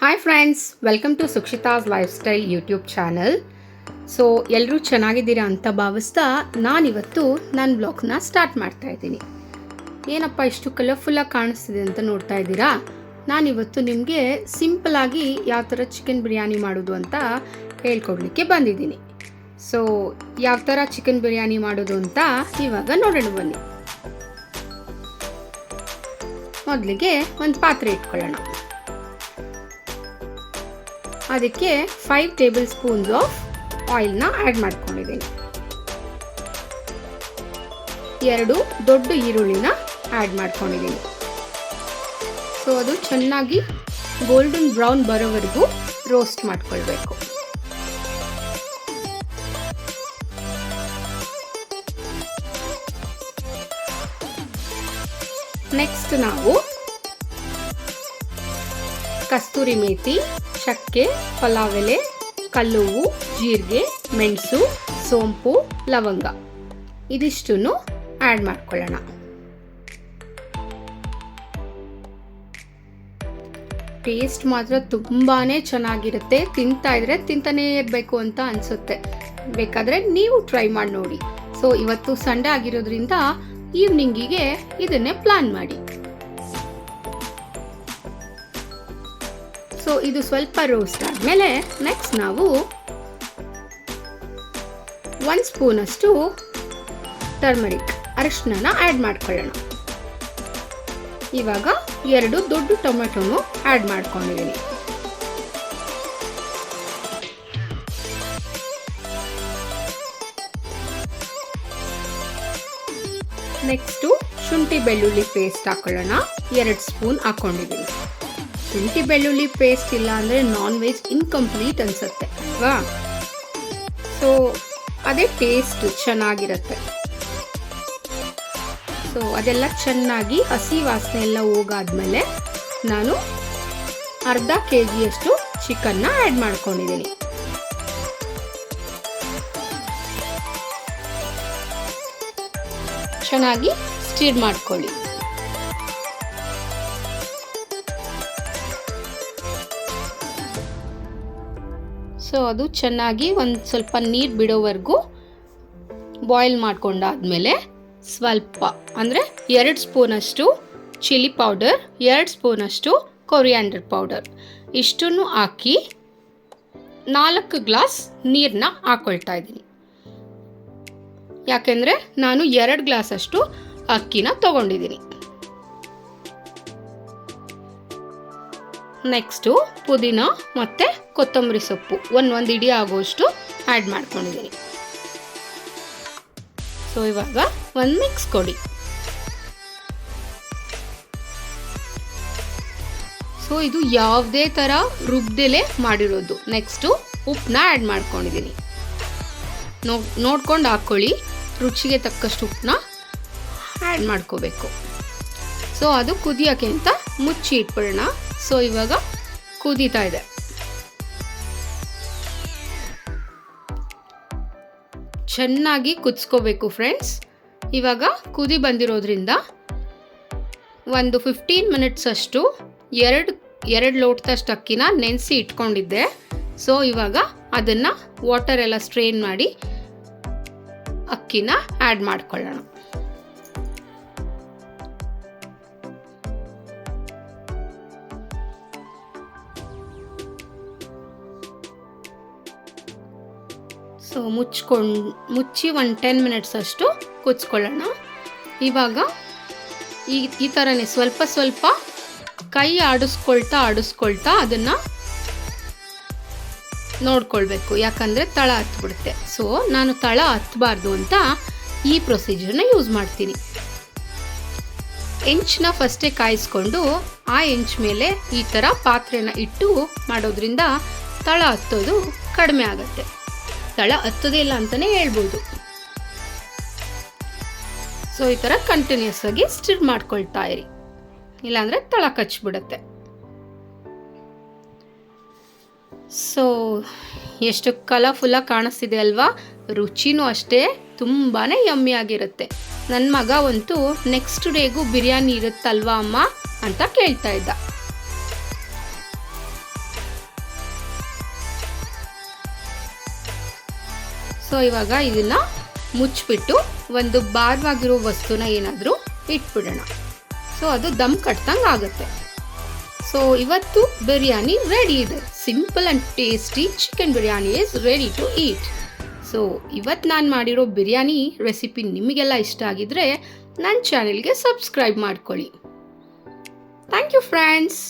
Hi friends, welcome to Sukshita's lifestyle YouTube channel. So ಎಲ್ಲರೂ ಚೆನ್ನಾಗಿದ್ದೀರಾ ಅಂತ ಭಾವಿಸ್ತಾ ನಾನಿವತ್ತು ನನ್ನ ಬ್ಲಾಗ್ನ ಸ್ಟಾರ್ಟ್ ಮಾಡ್ತಾ ಇದ್ದೀನಿ. ಏನಪ್ಪ ಇಷ್ಟು ಕಲರ್ಫುಲ್ಲಾಗಿ ಕಾಣಿಸ್ತಿದೆ ಅಂತ ನೋಡ್ತಾ ಇದ್ದೀರಾ? ನಾನಿವತ್ತು ನಿಮಗೆ ಸಿಂಪಲಾಗಿ ಯಾವ ಥರ ಚಿಕನ್ ಬಿರಿಯಾನಿ ಮಾಡೋದು ಅಂತ ಹೇಳ್ಕೊಡ್ಲಿಕ್ಕೆ ಬಂದಿದ್ದೀನಿ. ಸೊ ಯಾವ ಥರ ಚಿಕನ್ ಬಿರಿಯಾನಿ ಮಾಡೋದು ಅಂತ ಇವಾಗ ನೋಡೋಣ ಬನ್ನಿ. ಮೊದಲಿಗೆ ಒಂದು ಪಾತ್ರೆ ಇಟ್ಕೊಳ್ಳೋಣ. ಅದಕ್ಕೆ 5 ಟೇಬಲ್ ಸ್ಪೂನ್ಸ್ ಆಫ್ ಆಯಿಲ್ನ ಆ್ಯಡ್ ಮಾಡ್ಕೊಂಡಿದ್ದೀನಿ. 2 ದೊಡ್ಡ ಈರುಳ್ಳಿನ ಆ್ಯಡ್ ಮಾಡ್ಕೊಂಡಿದ್ದೀನಿ. ಸೊ ಅದು ಚೆನ್ನಾಗಿ ಗೋಲ್ಡನ್ ಬ್ರೌನ್ ಬರೋವರೆಗೂ ರೋಸ್ಟ್ ಮಾಡ್ಕೊಳ್ಬೇಕು. ನೆಕ್ಸ್ಟ್ ನಾವು ಕಸ್ತೂರಿ ಮೇಥಿ, ಚಕ್ಕೆ, ಪಲಾವ್ ಎಲೆ, ಕಲ್ಲುವು, ಜೀರಿಗೆ, ಮೆಣಸು, ಸೋಂಪು, ಲವಂಗ ಇದಿಷ್ಟನ್ನು ಆ್ಯಡ್ ಮಾಡ್ಕೊಳ್ಳೋಣ. ಟೇಸ್ಟ್ ಮಾತ್ರ ತುಂಬಾ ಚೆನ್ನಾಗಿರುತ್ತೆ. ತಿಂತಾ ಇದ್ರೆ ತಿಂತಾನೇ ಇರಬೇಕು ಅಂತ ಅನಿಸುತ್ತೆ. ಬೇಕಾದರೆ ನೀವು ಟ್ರೈ ಮಾಡಿ ನೋಡಿ. ಸೊ ಇವತ್ತು ಸಂಡೇ ಆಗಿರೋದ್ರಿಂದ ಈವ್ನಿಂಗಿಗೆ ಇದನ್ನೇ ಪ್ಲಾನ್ ಮಾಡಿ. ಸೊ ಇದು ಸ್ವಲ್ಪ ರೋಸ್ಟ್ ಆದಮೇಲೆ ನೆಕ್ಸ್ಟ್ ನಾವು 1 ಸ್ಪೂನಷ್ಟು ಟರ್ಮರಿಕ್ ಅರಿಶಿನ ಆ್ಯಡ್ ಮಾಡ್ಕೊಳ್ಳೋಣ. ಇವಾಗ 2 ದೊಡ್ಡ ಟೊಮೆಟೊನು ಆ್ಯಡ್ ಮಾಡ್ಕೊಂಡಿದ್ದೀನಿ. ನೆಕ್ಸ್ಟು ಶುಂಠಿ ಬೆಳ್ಳುಳ್ಳಿ ಪೇಸ್ಟ್ ಹಾಕೊಳ್ಳೋಣ. 2 ಸ್ಪೂನ್ ಹಾಕೊಂಡಿದ್ದೀನಿ. ಶುಂಠಿ ಬೆಳ್ಳುಳ್ಳಿ ಪೇಸ್ಟ್ ಇಲ್ಲ ಅಂದರೆ ನಾನ್ ವೆಜ್ ಇನ್ಕಂಪ್ಲೀಟ್ ಅನಿಸುತ್ತೆ ಅಲ್ವಾ? ಸೊ ಅದೇ ಟೇಸ್ಟ್ ಚೆನ್ನಾಗಿರುತ್ತೆ. ಸೊ ಅದೆಲ್ಲ ಚೆನ್ನಾಗಿ ಹಸಿ ವಾಸನೆ ಎಲ್ಲ ಹೋಗಾದ್ಮೇಲೆ ನಾನು ಅರ್ಧ kg ಚಿಕನ್ನ ಆ್ಯಡ್ ಮಾಡ್ಕೊಂಡಿದ್ದೀನಿ. ಚೆನ್ನಾಗಿ ಸ್ಟಿರ್ ಮಾಡ್ಕೊಳ್ಳಿ. ಸೊ ಅದು ಚೆನ್ನಾಗಿ ಒಂದು ಸ್ವಲ್ಪ ನೀರು ಬಿಡೋವರೆಗೂ ಬಾಯ್ಲ್ ಮಾಡ್ಕೊಂಡಾದ್ಮೇಲೆ ಸ್ವಲ್ಪ ಅಂದರೆ 2 ಸ್ಪೂನಷ್ಟು ಚಿಲ್ಲಿ ಪೌಡರ್, 2 ಸ್ಪೂನಷ್ಟು ಕೊರಿಯಾಂಡರ್ ಪೌಡರ್ ಇಷ್ಟನ್ನು ಹಾಕಿ 4 ಗ್ಲಾಸ್ ನೀರನ್ನ ಹಾಕ್ಕೊಳ್ತಾ ಇದ್ದೀನಿ. ಯಾಕೆಂದರೆ ನಾನು 2 ಗ್ಲಾಸಷ್ಟು ಅಕ್ಕಿನ ತಗೊಂಡಿದ್ದೀನಿ. ನೆಕ್ಸ್ಟು ಪುದೀನ ಮತ್ತು ಕೊತ್ತಂಬರಿ ಸೊಪ್ಪು ಒಂದು ಇಡಿ ಆಗೋಷ್ಟು ಆ್ಯಡ್ ಮಾಡ್ಕೊಂಡಿದ್ದೀನಿ. ಸೊ ಇವಾಗ ಒಂದು ಮಿಕ್ಸ್ ಕೊಡಿ. ಸೊ ಇದು ಯಾವುದೇ ಥರ ರುಬ್ದೆಲೆ ಮಾಡಿರೋದು. ನೆಕ್ಸ್ಟು ಉಪ್ಪನ್ನ ಆ್ಯಡ್ ಮಾಡ್ಕೊಂಡಿದ್ದೀನಿ. ನೋಡ್ಕೊಂಡು ಹಾಕ್ಕೊಳ್ಳಿ. ರುಚಿಗೆ ತಕ್ಕಷ್ಟು ಉಪ್ಪನ್ನ ಆ್ಯಡ್ ಮಾಡ್ಕೋಬೇಕು. ಸೊ ಅದು ಕುದಿಯೋಕ್ಕೆ ಅಂತ ಮುಚ್ಚಿ ಇಟ್ಬಿಡೋಣ. ಸೊ ಇವಾಗ ಕುದೀತಾ ಇದೆ. ಚೆನ್ನಾಗಿ ಕುದಿಸ್ಕೋಬೇಕು ಫ್ರೆಂಡ್ಸ್. ಇವಾಗ ಕುದಿ ಬಂದಿರೋದ್ರಿಂದ ಒಂದು 15 ಮಿನಿಟ್ಸ್ ಅಷ್ಟು 2 ಲೋಟದಷ್ಟು ಅಕ್ಕಿನ ನೆನೆಸಿ ಇಟ್ಕೊಂಡಿದ್ದೆ. ಸೊ ಇವಾಗ ಅದನ್ನು ವಾಟರ್ ಎಲ್ಲ ಸ್ಟ್ರೈನ್ ಮಾಡಿ ಅಕ್ಕಿನ ಆ್ಯಡ್ ಮಾಡ್ಕೊಳ್ಳೋಣ. ಸೊ ಮುಚ್ಚಿ ಒಂದು 10 ಮಿನಿಟ್ಸ್ ಅಷ್ಟು ಕುದಿಸ್ಕೊಳ್ಳೋಣ. ಇವಾಗ ಈ ಥರನೇ ಸ್ವಲ್ಪ ಸ್ವಲ್ಪ ಕೈ ಆಡಿಸ್ಕೊಳ್ತಾ ಅದನ್ನು ನೋಡ್ಕೊಳ್ಬೇಕು. ಯಾಕಂದರೆ ತಳ ಹತ್ಬಿಡುತ್ತೆ. ಸೊ ನಾನು ತಳ ಹತ್ತಬಾರ್ದು ಅಂತ ಈ ಪ್ರೊಸೀಜರ್ನ ಯೂಸ್ ಮಾಡ್ತೀನಿ. ಹೆಂಚನ್ನ ಫಸ್ಟೇ ಕಾಯಿಸ್ಕೊಂಡು ಆ ಹೆಂಚು ಮೇಲೆ ಈ ಥರ ಪಾತ್ರೆನ ಇಟ್ಟು ಮಾಡೋದ್ರಿಂದ ತಳ ಹತ್ತೋದು ಕಡಿಮೆ ಆಗುತ್ತೆ. ತಳ ಹತ್ತೋದೇ ಇಲ್ಲ ಅಂತಲೇ ಹೇಳ್ಬೋದು. ಸೊ ಈ ಥರ ಕಂಟಿನ್ಯೂಸ್ ಆಗಿ ಸ್ಟಿರ್ ಮಾಡ್ಕೊಳ್ತಾ ಇರಿ, ಇಲ್ಲಾಂದರೆ ತಳ ಕಚ್ಚಿಬಿಡುತ್ತೆ. ಸೊ ಎಷ್ಟು ಕಲರ್ಫುಲ್ಲಾಗಿ ಕಾಣಿಸ್ತಿದೆ ಅಲ್ವಾ? ರುಚಿನೂ ಅಷ್ಟೇ ತುಂಬಾ ಯಮ್ಮಿ ಆಗಿರುತ್ತೆ. ನನ್ನ ಮಗ ಅಂತೂ ನೆಕ್ಸ್ಟ್ ಡೇಗೂ ಬಿರಿಯಾನಿ ಇರುತ್ತಲ್ವಾ ಅಮ್ಮ ಅಂತ ಕೇಳ್ತಾ ಇದ್ದ. ಸೊ ಇವಾಗ ಇದನ್ನು ಮುಚ್ಚಿಬಿಟ್ಟು ಒಂದು ಭಾರವಾಗಿರೋ ವಸ್ತುನ ಏನಾದರೂ ಇಟ್ಬಿಡೋಣ. ಸೊ ಅದು ದಮ್ ಕಟ್ದಂಗೆ ಆಗುತ್ತೆ. ಸೊ ಇವತ್ತು ಬಿರಿಯಾನಿ ರೆಡಿ ಇದೆ. Simple and tasty chicken biryani is ready to eat. So ಇವತ್ತು ನಾನು ಮಾಡಿರೋ ಬಿರಿಯಾನಿ ರೆಸಿಪಿ ನಿಮಗೆಲ್ಲ ಇಷ್ಟ ಆಗಿದ್ರೆ ನನ್ನ ಚಾನೆಲ್ಗೆ ಸಬ್ಸ್ಕ್ರೈಬ್ ಮಾಡ್ಕೊಳ್ಳಿ. Thank you friends.